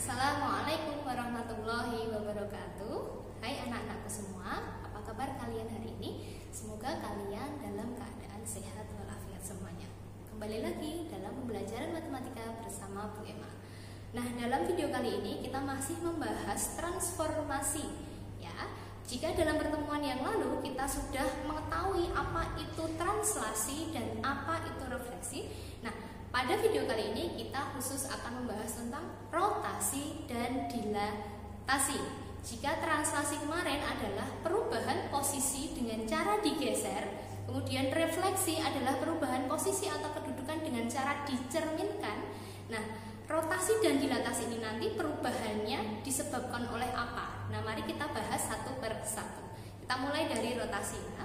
Assalamualaikum warahmatullahi wabarakatuh. Hai anak-anakku semua, apa kabar kalian hari ini? Semoga kalian dalam keadaan sehat walafiat semuanya. Kembali lagi dalam pembelajaran matematika bersama Bu Emma. Nah, dalam video kali ini kita masih membahas transformasi. Ya, jika dalam pertemuan yang lalu kita sudah mengetahui apa itu translasi dan apa itu refleksi. Nah, pada video kali ini kita khusus akan membahas tentang rotasi dan dilatasi. Jika translasi kemarin adalah perubahan posisi dengan cara digeser, kemudian refleksi adalah perubahan posisi atau kedudukan dengan cara dicerminkan. Nah, rotasi dan dilatasi ini nanti perubahannya disebabkan oleh apa? Nah, mari kita bahas satu per satu. Kita mulai dari rotasi.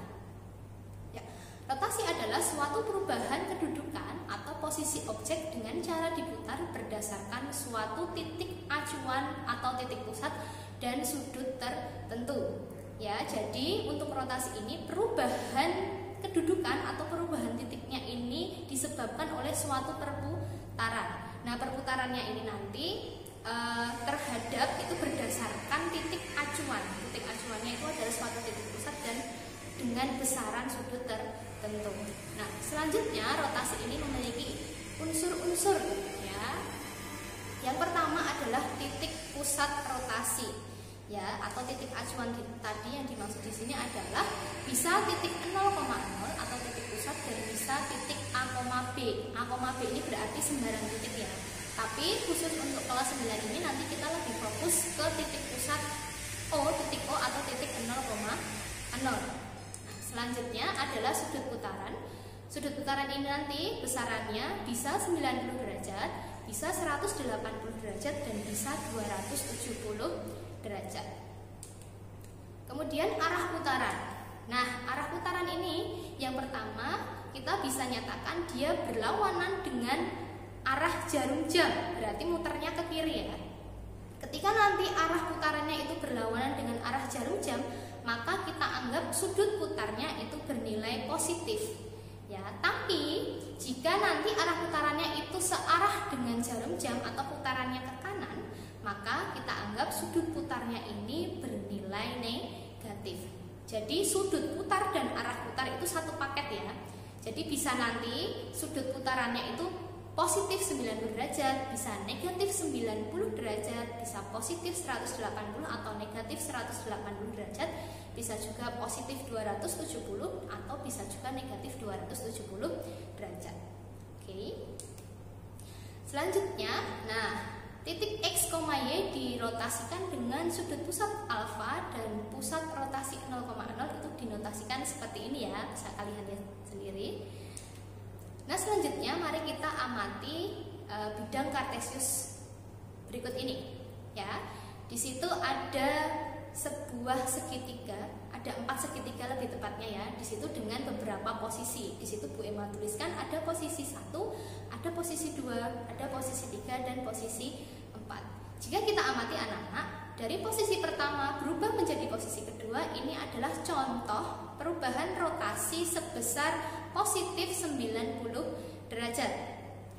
Rotasi adalah suatu perubahan kedudukan atau posisi objek dengan cara diputar berdasarkan suatu titik acuan atau titik pusat dan sudut tertentu. Ya, jadi untuk rotasi ini perubahan kedudukan atau perubahan titiknya ini disebabkan oleh suatu perputaran. Nah, perputarannya ini nanti terhadap itu berdasarkan titik acuan. Titik acuannya itu adalah suatu titik pusat dan dengan besaran sudut tertentu. Nah, selanjutnya rotasi ini memiliki unsur-unsur ya. Yang pertama adalah titik pusat rotasi ya, atau titik acuan tadi yang dimaksud di sini adalah bisa titik 0,0 atau titik pusat dan bisa titik A, B. A, B ini berarti sembarang titik ya. Tapi khusus untuk kelas 9 ini nanti kita lebih fokus ke titik pusat titik O atau titik 0,0. Selanjutnya adalah sudut putaran. Sudut putaran ini nanti besarannya bisa 90 derajat, bisa 180 derajat, dan bisa 270 derajat. Kemudian arah putaran. Nah, arah putaran ini yang pertama kita bisa nyatakan dia berlawanan dengan arah jarum jam, berarti muternya ke kiri ya. Ketika nanti arah putarannya itu berlawanan dengan arah jarum jam, maka kita anggap sudut putarnya itu bernilai positif ya. Tapi jika nanti arah putarannya itu searah dengan jarum jam atau putarannya ke kanan, maka kita anggap sudut putarnya ini bernilai negatif. Jadi sudut putar dan arah putar itu satu paket ya. Jadi bisa nanti sudut putarannya itu positif 90 derajat, bisa negatif 90 derajat, bisa positif 180 atau negatif 180 derajat, bisa juga positif 270 atau bisa juga negatif 270 derajat. Oke. Selanjutnya, nah, titik X, Y dirotasikan dengan sudut pusat alfa dan pusat rotasi 0,0 itu dinotasikan seperti ini ya, bisa kalian lihat sendiri. Nah, selanjutnya mari kita amati bidang kartesius berikut ini ya. Di situ ada sebuah segitiga, ada 4 segitiga lebih tepatnya ya. Di situ dengan beberapa posisi. Di situ Bu Emma tuliskan ada posisi 1, ada posisi 2, ada posisi 3 dan posisi 4. Jika kita amati anak-anak, dari posisi pertama berubah menjadi posisi kedua, ini adalah contoh perubahan rotasi sebesar positif 90 derajat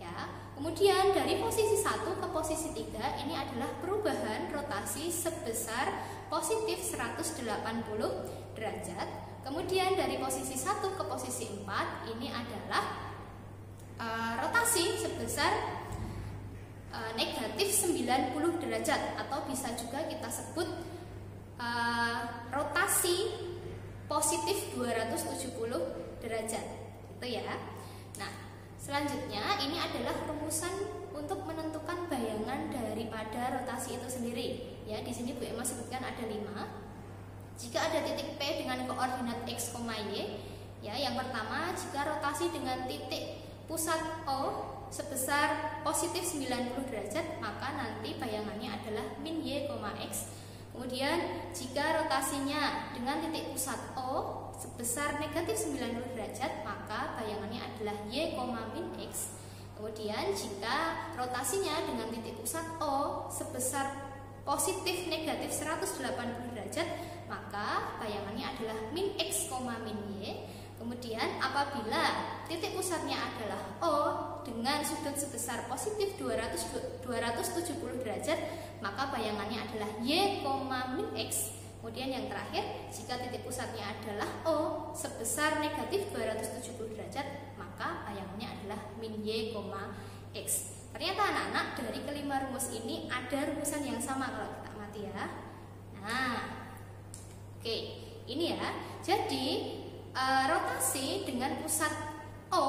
ya. Kemudian dari posisi 1 ke posisi 3 ini adalah perubahan rotasi sebesar positif 180 derajat. Kemudian dari posisi 1 ke posisi 4 ini adalah rotasi sebesar negatif 90 derajat, atau bisa juga kita sebut rotasi positif 270 derajat gitu ya. Nah, selanjutnya ini adalah rumusan untuk menentukan bayangan daripada rotasi itu sendiri ya. Di sini Bu Emma sebutkan ada 5. Jika ada titik P dengan koordinat X, Y ya, yang pertama jika rotasi dengan titik pusat O sebesar positif 90 derajat, maka nanti bayangannya adalah min Y, X. Kemudian jika rotasinya dengan titik pusat O sebesar negatif 90 derajat, maka bayangannya adalah Y, min X. Kemudian jika rotasinya dengan titik pusat O sebesar positif negatif 180 derajat, maka bayangannya adalah min X, min Y. Kemudian apabila titik pusatnya adalah O dengan sudut sebesar positif 270 derajat, maka bayangannya adalah Y, min X. Kemudian yang terakhir, jika titik pusatnya adalah O sebesar negatif 270 derajat, maka bayangannya adalah min Y, X. Ternyata anak-anak, dari kelima rumus ini ada rumusan yang sama kalau kita amati ya. Nah, oke, ini ya. Jadi rotasi dengan pusat O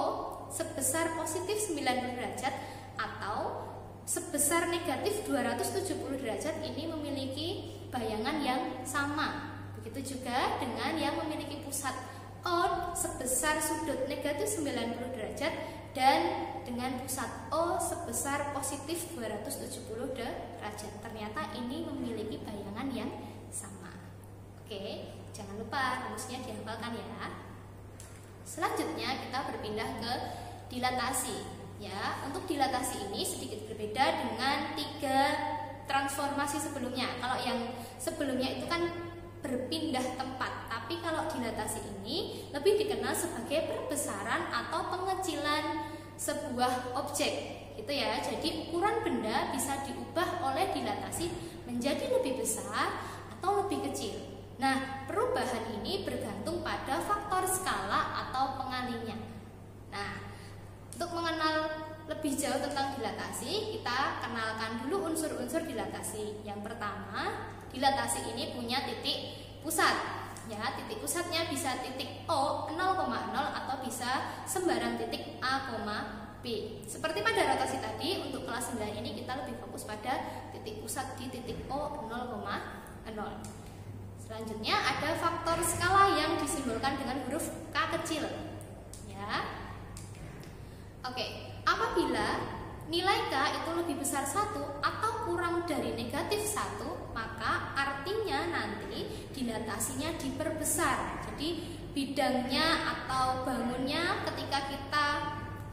sebesar positif 90 derajat atau sebesar negatif 270 derajat ini memiliki bayangan yang sama. Begitu juga dengan yang memiliki pusat O sebesar sudut negatif 90 derajat dan dengan pusat O sebesar positif 270 derajat. Ternyata ini memiliki bayangan yang sama. Oke, jangan lupa rumusnya dihafalkan ya. Selanjutnya kita berpindah ke dilatasi. Ya, untuk dilatasi ini sedikit berbeda dengan 3 transformasi sebelumnya. Kalau yang sebelumnya itu kan berpindah tempat, tapi kalau dilatasi ini lebih dikenal sebagai perbesaran atau pengecilan sebuah objek, gitu ya. Jadi ukuran benda bisa diubah oleh dilatasi menjadi lebih besar atau lebih kecil. Nah, perubahan ini bergantung pada faktor skala atau pengalinya. Nah, untuk mengenal lebih jauh tentang dilatasi, kita kenalkan dulu unsur-unsur dilatasi. Yang pertama, dilatasi ini punya titik pusat. Ya, titik pusatnya bisa titik O 0,0 atau bisa sembarang titik A, B. Seperti pada rotasi tadi, untuk kelas 9 ini kita lebih fokus pada titik pusat di titik O 0,0. Selanjutnya ada faktor skala yang disimbolkan dengan huruf K kecil. Ya. Oke, apabila nilai K itu lebih besar 1 atau kurang dari negatif 1, maka artinya nanti dilatasinya diperbesar. Jadi bidangnya atau bangunnya ketika kita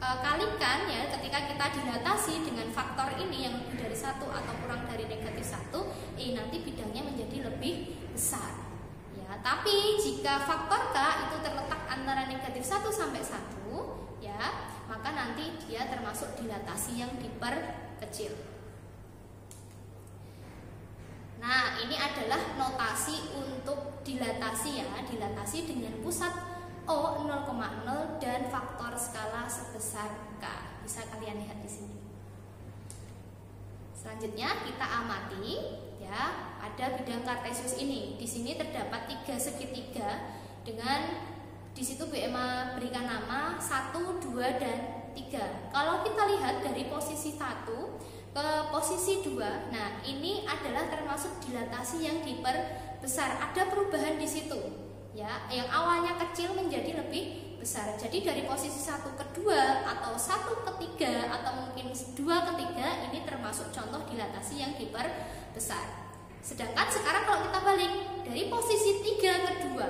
kalikan ya, ketika kita dilatasi dengan faktor ini yang lebih dari 1 atau kurang dari negatif 1, nanti bidangnya menjadi lebih besar. Ya, tapi jika faktor K itu terletak antara negatif 1 sampai 1, ya, maka nanti dia termasuk dilatasi yang diperkecil. Nah, ini adalah notasi untuk dilatasi ya, dilatasi dengan pusat O 0,0 dan faktor skala sebesar K. Bisa kalian lihat di sini. Selanjutnya kita amati ya, ada bidang kartesius ini. Di sini terdapat 3 segitiga dengan di situ BMA berikan nama 1, 2, dan 3. Kalau kita lihat dari posisi 1 ke posisi 2, nah ini adalah termasuk dilatasi yang diperbesar. Ada perubahan di situ. Ya, yang awalnya kecil menjadi lebih besar. Jadi dari posisi 1 ke 2 atau 1 ke 3 atau mungkin 2 ke 3 ini termasuk contoh dilatasi yang diperbesar. Sedangkan sekarang kalau kita balik dari posisi 3 ke 2,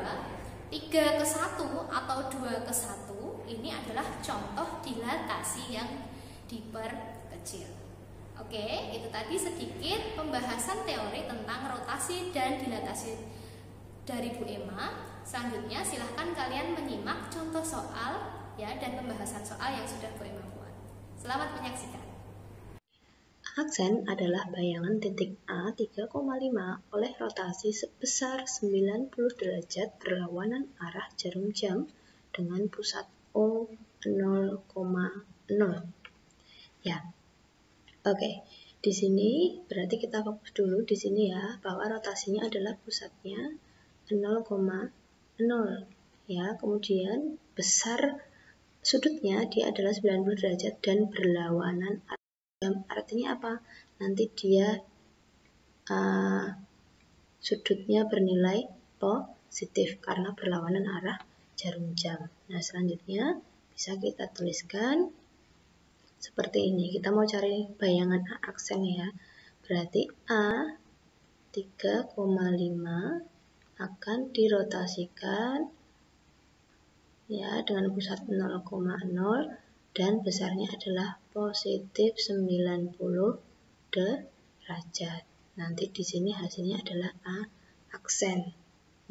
3 ke 1 atau 2 ke 1, ini adalah contoh dilatasi yang diperkecil. Oke, itu tadi sedikit pembahasan teori tentang rotasi dan dilatasi dari Bu Emma. Selanjutnya silahkan kalian menyimak contoh soal ya dan pembahasan soal yang sudah Bu Emma buat. Selamat menyaksikan. Aksen adalah bayangan titik A 3,5 oleh rotasi sebesar 90 derajat berlawanan arah jarum jam dengan pusat O 0,0. Ya. Oke. Di sini berarti kita fokus dulu di sini ya, bahwa rotasinya adalah pusatnya 0,0 ya. Kemudian besar sudutnya dia adalah 90 derajat dan berlawanan jam. Artinya apa? Nanti dia sudutnya bernilai positif karena berlawanan arah jarum jam. Nah, selanjutnya bisa kita tuliskan seperti ini. Kita mau cari bayangan A aksen ya. Berarti A 3,5 akan dirotasikan ya dengan pusat 0,0 dan besarnya adalah positif 90 derajat. Nanti di sini hasilnya adalah A aksen.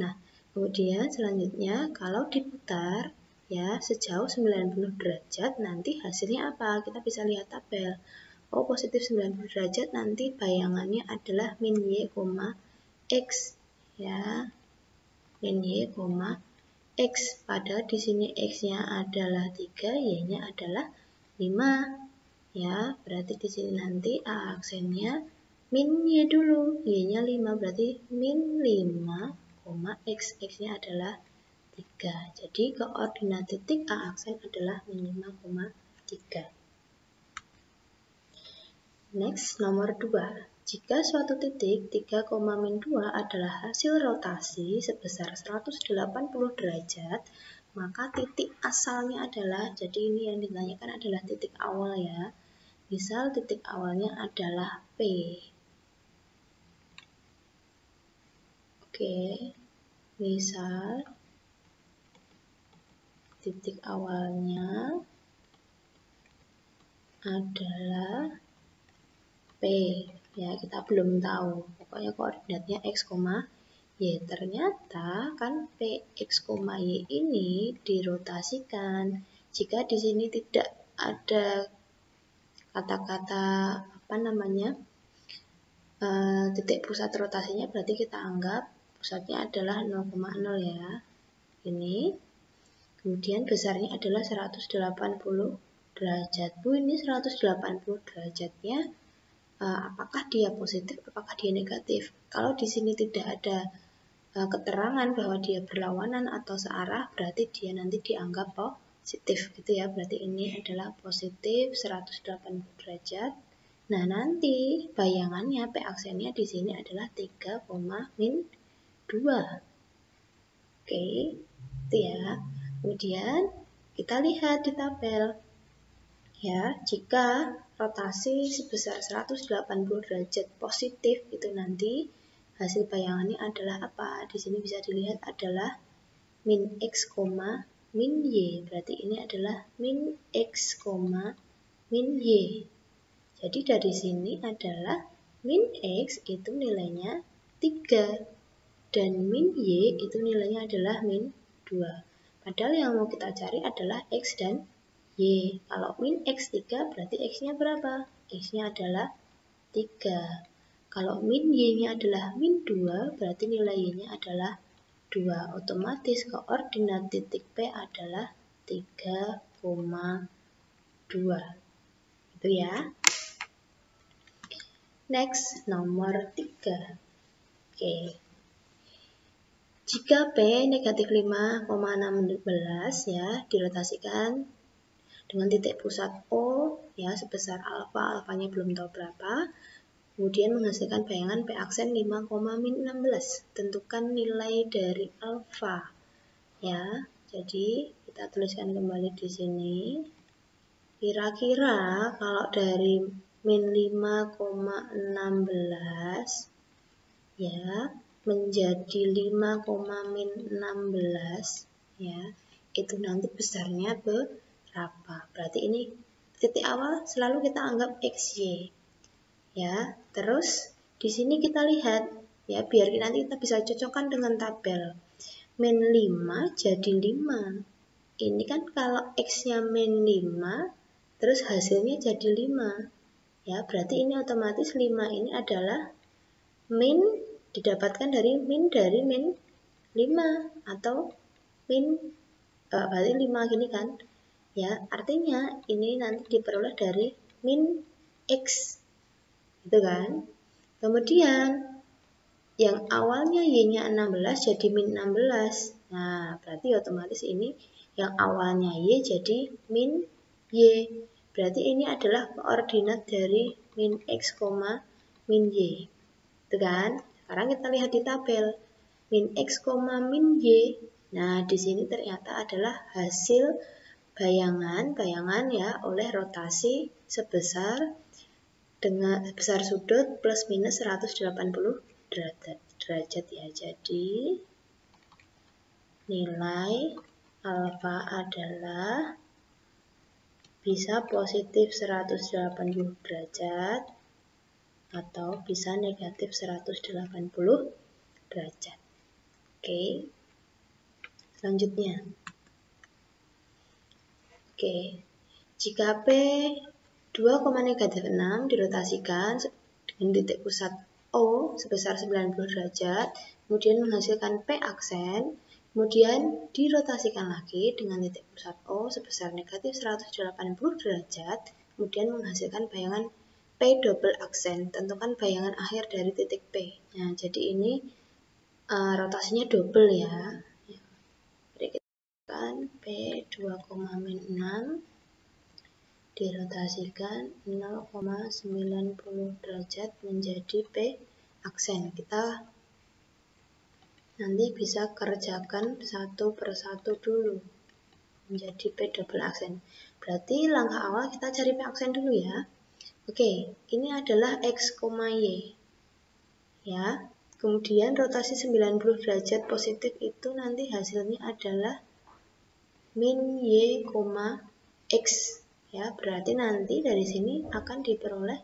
Nah, kemudian selanjutnya kalau diputar ya, sejauh 90 derajat nanti hasilnya apa? Kita bisa lihat tabel. Oh, positif 90 derajat nanti bayangannya adalah min y, x, ya. Min y, x. Padahal di sini x-nya adalah 3, y-nya adalah 5. Ya, berarti di sini nanti A aksennya min y dulu, y-nya 5, berarti min 5, x, x-nya adalah 3. Jadi koordinat titik A aksen adalah min 5,3. Next, nomor 2. Jika suatu titik 3,-2 adalah hasil rotasi sebesar 180 derajat, maka titik asalnya adalah, jadi ini yang ditanyakan adalah titik awal ya. Misal titik awalnya adalah P. Oke, misal titik awalnya adalah P, ya kita belum tahu, pokoknya koordinatnya x, y. Ternyata kan P, x, y ini dirotasikan. Jika di sini tidak ada kata-kata titik pusat rotasinya, berarti kita anggap pusatnya adalah 0,0 ya. Ini. Kemudian besarnya adalah 180 derajat. Bu, ini 180 derajatnya apakah dia positif, apakah dia negatif? Kalau di sini tidak ada keterangan bahwa dia berlawanan atau searah, berarti dia nanti dianggap positif gitu ya. Berarti ini adalah positif 180 derajat. Nah, nanti bayangannya P aksennya di sini adalah 3,-2. Oke, itu ya. Kemudian kita lihat di tabel. Ya, jika rotasi sebesar 180 derajat positif itu nanti hasil bayangannya adalah apa? Di sini bisa dilihat adalah min x, min y. Berarti ini adalah min x, min y. Jadi dari sini adalah min x itu nilainya 3 dan min y itu nilainya adalah min 2. Padahal yang mau kita cari adalah x dan y. Kalau min x 3 berarti x-nya berapa? X-nya adalah 3. Kalau min y-nya adalah min 2 berarti nilai y-nya adalah 2. Otomatis koordinat titik P adalah 3,2. Itu ya. Next, nomor 3. Oke. Jika P negatif 5,16 ya dirotasikan dengan titik pusat O ya sebesar alfa, alfanya belum tahu berapa, kemudian menghasilkan bayangan P aksen 5,-16. Tentukan nilai dari alfa ya. Jadi kita tuliskan kembali di sini. Kira-kira kalau dari min 5,16 ya menjadi 5,-16 ya, itu nanti besarnya berapa? Berarti ini titik awal selalu kita anggap XY. Ya, terus di sini kita lihat ya biar nanti kita bisa cocokkan dengan tabel. Min 5 jadi 5. Ini kan kalau X-nya min 5 terus hasilnya jadi 5. Ya, berarti ini otomatis 5 ini adalah min didapatkan dari min 5 atau min berarti 5 gini kan. Ya, artinya ini nanti diperoleh dari min X. Gitu kan? Kemudian yang awalnya Y-nya 16 jadi min 16. Nah, berarti otomatis ini yang awalnya Y jadi min Y. Berarti ini adalah koordinat dari min X, min Y. Itu kan? Sekarang kita lihat di tabel. Min X, min Y. Nah, di sini ternyata adalah hasil bayangan ya oleh rotasi sebesar besar sudut plus minus 180 derajat ya. Jadi nilai alfa adalah bisa positif 180 derajat atau bisa negatif 180 derajat. Oke. Selanjutnya Oke, jika P 2,-6 dirotasikan dengan titik pusat O sebesar 90 derajat, kemudian menghasilkan P aksen, kemudian dirotasikan lagi dengan titik pusat O sebesar -180 derajat, kemudian menghasilkan bayangan P double aksen. Tentukan bayangan akhir dari titik P. Nah, jadi ini rotasinya double ya. Jadi kita kan P 2,-6 dirotasikan 0,90 derajat menjadi P aksen. Kita nanti bisa kerjakan satu persatu dulu menjadi P double aksen. Berarti langkah awal kita cari P aksen dulu ya. Oke, ini adalah X, Y. Ya, kemudian rotasi 90 derajat positif itu nanti hasilnya adalah min Y, X. Ya, berarti nanti dari sini akan diperoleh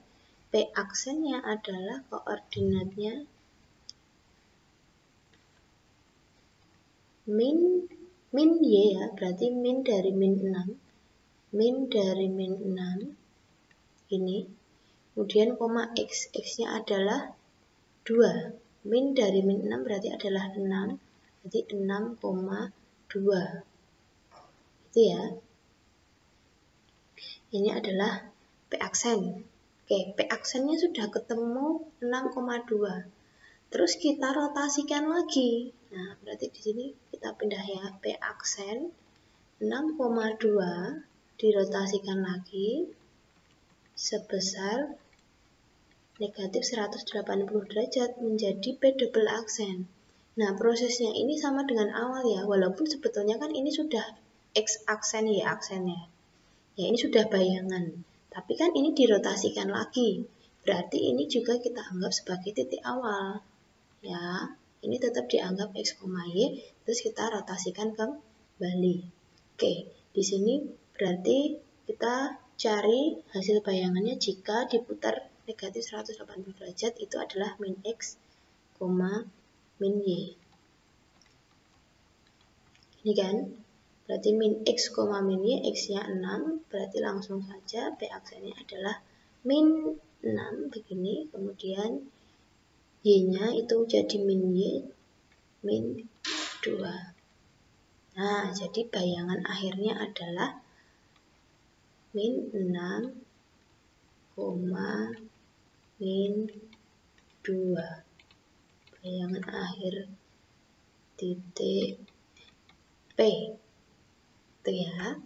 P aksennya adalah koordinatnya min Y ya, berarti min dari min 6. Min dari min 6 ini. Kemudian koma X. X-nya adalah 2. Min dari min 6 berarti adalah 6. Berarti 6,2. Itu ya. Ini adalah P aksen. Oke, P aksennya sudah ketemu 6,2. Terus kita rotasikan lagi. Nah, berarti di sini kita pindah ya, P aksen 6,2 dirotasikan lagi sebesar -180 derajat menjadi P double aksen. Nah, prosesnya ini sama dengan awal ya, walaupun sebetulnya kan ini sudah X aksen Y aksennya. Ya, ini sudah bayangan. Tapi kan ini dirotasikan lagi. Berarti ini juga kita anggap sebagai titik awal. Ya, ini tetap dianggap X, Y, terus kita rotasikan kembali. Oke, di sini berarti kita cari hasil bayangannya jika diputar -180 derajat itu adalah min X, min Y. Ini kan, berarti min X, min Y, X-nya 6, berarti langsung saja P aksennya adalah min 6 begini, kemudian Y-nya itu jadi min Y, min 2. Nah, jadi bayangan akhirnya adalah min 6, min 2. Bayangan akhir titik P. Itu ya.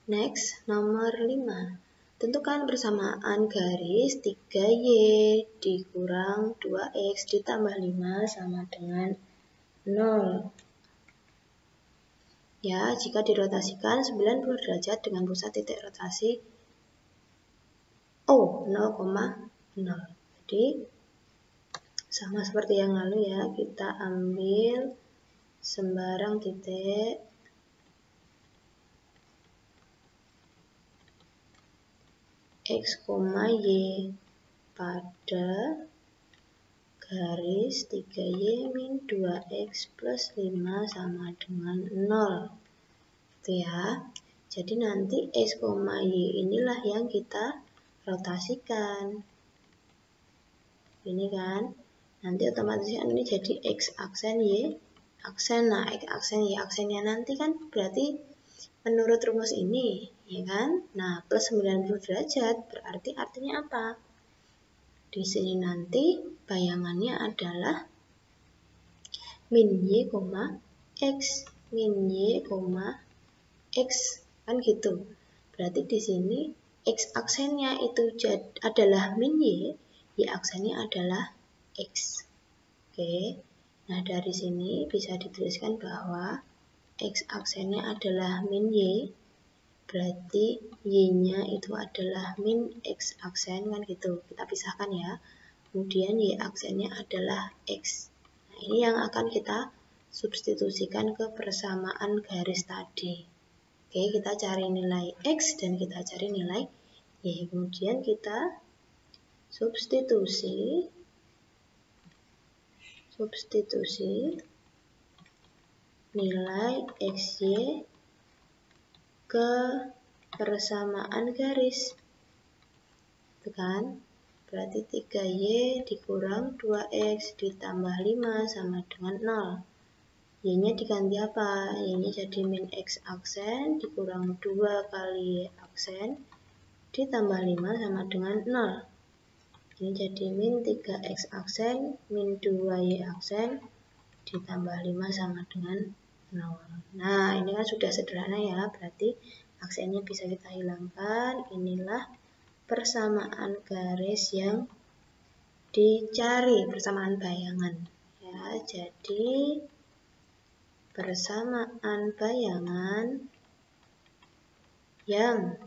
Next, nomor 5. Tentukan persamaan garis 3Y dikurang 2X ditambah 5 sama dengan 0. Ya, jika dirotasikan 90 derajat dengan pusat titik rotasi O 0,0. Jadi, sama seperti yang lalu ya, kita ambil sembarang titik X, Y pada garis 3Y min 2X plus 5 sama dengan 0. Itu ya. Jadi nanti X, Y inilah yang kita rotasikan. Ini kan. Nanti otomatis ini jadi X aksen Y aksen. Nah, X aksen Y aksennya nanti kan berarti menurut rumus ini, ya kan? Nah, plus 90 derajat berarti artinya apa? Di sini nanti bayangannya adalah min Y, X, min Y, X, kan gitu. Berarti di sini X aksennya itu adalah min Y, Y aksennya adalah X. Oke. Nah, dari sini bisa dituliskan bahwa X aksennya adalah min Y, berarti Y-nya itu adalah min X aksen, kan gitu. Kita pisahkan ya. Kemudian Y aksennya adalah X. Nah, ini yang akan kita substitusikan ke persamaan garis tadi. Oke, kita cari nilai X dan kita cari nilai Y. Kemudian kita substitusi nilai XY ke persamaan garis. Itu kan? Berarti 3Y dikurang 2X ditambah 5 sama dengan 0. Y-nya diganti apa? Y-nya jadi min X aksen dikurang 2 kali Y aksen ditambah 5 sama dengan 0. Ini jadi min 3X aksen min 2Y aksen ditambah 5 sama dengan 0. Nah, ini kan sudah sederhana ya, berarti aksennya bisa kita hilangkan. Inilah persamaan garis yang dicari, persamaan bayangan. Ya, jadi persamaan bayangan yang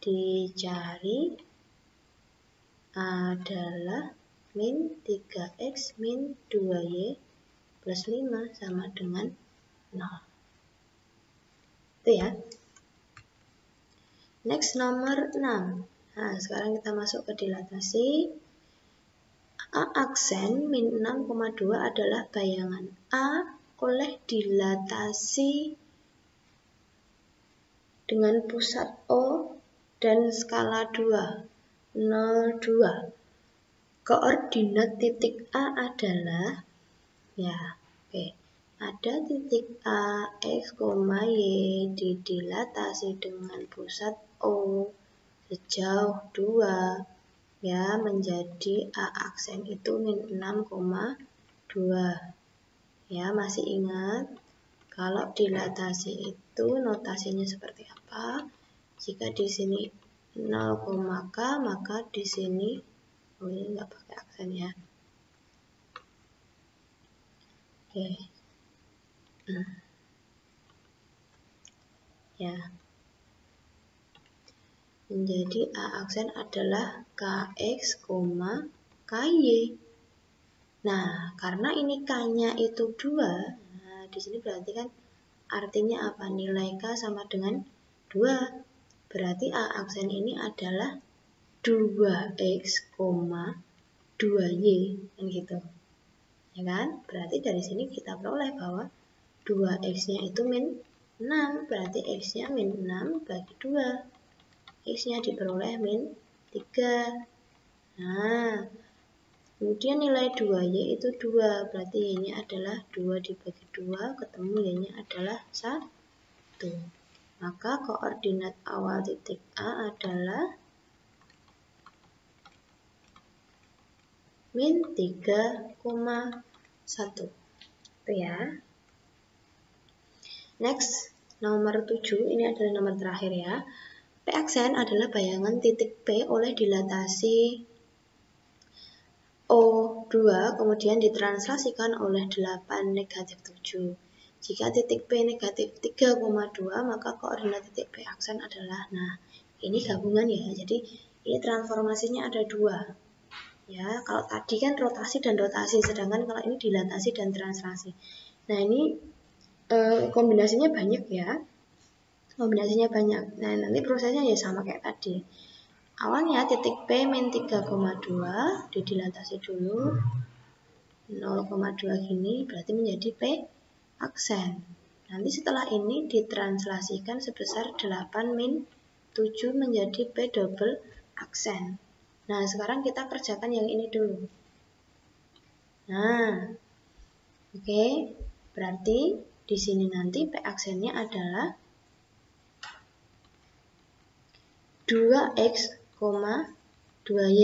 dicari adalah min 3X min 2Y plus 5 sama dengan 0. Itu ya. Next, nomor 6. Nah, sekarang kita masuk ke dilatasi. A aksen min 6,2 adalah bayangan A oleh dilatasi dengan pusat O dan skala 2, 0, 2. Koordinat titik A adalah, ya, oke. Ada titik A, X, Y didilatasi dengan pusat O sejauh 2, ya, menjadi A aksen itu min 6,2. Ya, masih ingat kalau dilatasi itu notasinya seperti apa? Jika di sini 0,K, maka di sini ini nggak pakai aksen ya. Oke. Ya. Menjadi A aksen adalah KX, KY. Nah, karena ini K-nya itu 2, nah di sini berarti kan artinya apa? Nilai K sama dengan 2. Berarti A aksen ini adalah 2X, 2Y, kan gitu. Ya kan? Berarti dari sini kita peroleh bahwa 2X-nya itu min 6, berarti X-nya min 6 bagi 2. X-nya diperoleh min 3. Nah, kemudian nilai 2Y itu 2, berarti Y-nya adalah 2 dibagi 2, ketemu Y-nya adalah 1. Maka koordinat awal titik A adalah min 3,1. Itu ya. Next, nomor 7, ini adalah nomor terakhir ya. P aksen adalah bayangan titik P oleh dilatasi O2 kemudian ditranslasikan oleh 8 negatif 7. Jika titik P negatif 3,2 maka koordinat titik P aksen adalah, nah ini gabungan ya, jadi ini transformasinya ada 2. Ya, kalau tadi kan rotasi dan rotasi, sedangkan kalau ini dilatasi dan translasi. Nah, ini kombinasinya banyak ya. Kombinasinya banyak. Nah, nanti prosesnya ya sama kayak tadi. Awalnya titik P min 3,2 didilatasi dulu 0,2 gini, berarti menjadi P aksen. Nanti setelah ini ditranslasikan sebesar 8 min 7 menjadi P double aksen. Nah, sekarang kita kerjakan yang ini dulu. Nah, oke. Berarti di sini nanti P aksennya adalah 2X, 2Y.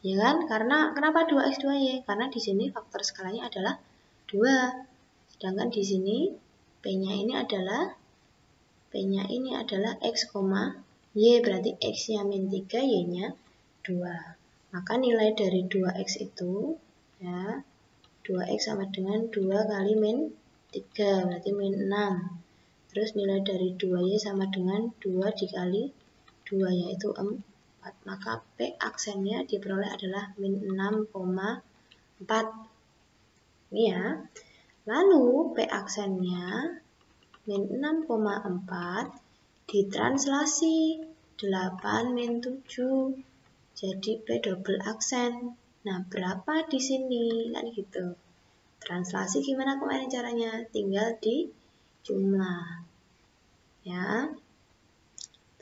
Ya kan? Karena kenapa 2X, 2Y? Karena di sini faktor skalanya adalah 2. Sedangkan di sini P-nya ini adalah X, Y, berarti X-nya min 3, Y-nya 2. Maka nilai dari 2X itu ya 2X sama dengan 2 kali min 3, berarti min 6. Terus nilai dari 2Y sama dengan 2 dikali 2, yaitu 4. Maka P aksennya diperoleh adalah min 6,4. Ini ya. Lalu P aksennya min 6,4 ditranslasi 8 min 7 jadi P double aksen. Nah, berapa di sini? Kan gitu. Translasi gimana kemarin caranya? Tinggal di jumlah. Ya.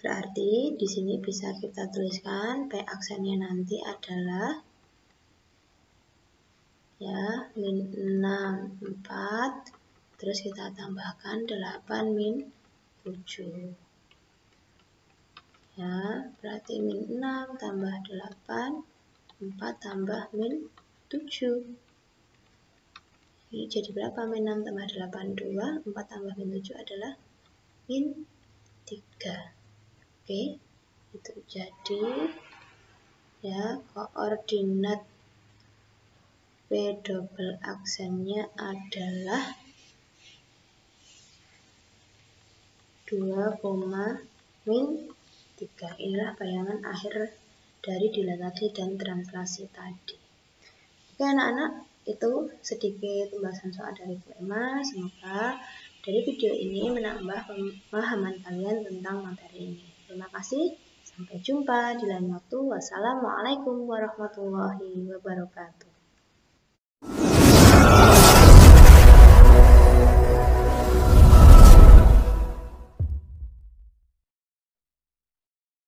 Berarti di sini bisa kita tuliskan P aksennya nanti adalah ya min 6, 4, terus kita tambahkan 8 min 7. Ya, berarti min 6 tambah 8, 4 tambah min 7. Ini jadi berapa? Min 6 tambah 8, 2, 4 tambah min 7 adalah min 3. Oke, itu jadi ya koordinat P double aksennya adalah 2, min 3. Inilah bayangan akhir dari dilatasi dan translasi tadi. Oke anak-anak, itu sedikit pembahasan soal dari tema. Semoga dari video ini menambah pemahaman kalian tentang materi ini. Terima kasih, sampai jumpa di lain waktu. Wassalamualaikum warahmatullahi wabarakatuh.